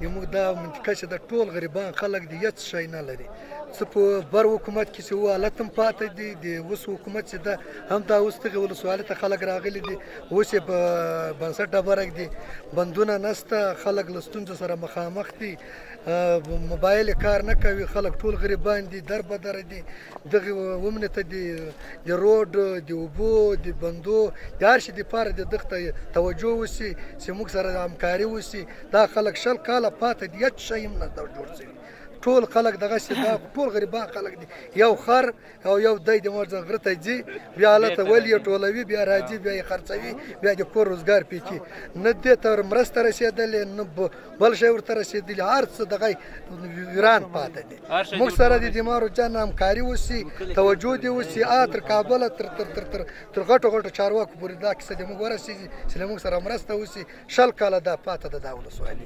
زموږ دا منطقه چې د ټول غریبان خلک دي هېڅ شی نه لري. څه په بر حکومت کې چې و حالت هم پاتې دي، د اوس حکومت چې ده هم دا اوس دغې ولسوالۍ ته خلک راغلي دي، اوس یې په بنسټ ډبره ږدي، بندونه نشته، خلک له ستونزو سره مخامخ دي، موبایل یې کار نه کوي، خلک ټول غریبان دي، در بدره دي. دغې ومنې ته د روډ، د اوبو، د بندو، د هر شي دپاره د دغ ته توجه وشي چې موږ سره همکاري وشي. دا خلک 20 کاله پاته دي، هېڅ شی هم نه جوړ شوي. ټول خلک دغسې دا ټول غریبان خلک دي. یو خر او یو دی د مور غره ته ځي، بیا هلته ولي یې ټولوي، بیا راځي، بیا یې خرڅوي، بیا د کور روزګار پرې کوي. نه دې ته مرسته رسېدلې، نه بل شی ورته رسېدلي، هر څه دغه ویران پاته دي. موږ سره د دمارو جان همکاري وشي، توجه دې وشي، تر کابله تر غټو غټو چارواکو پورې دا کیسه د موږ ورسېږي چې له موږ سره مرسته وشي. 20 کاله دا پاته ده دا ولسوالي.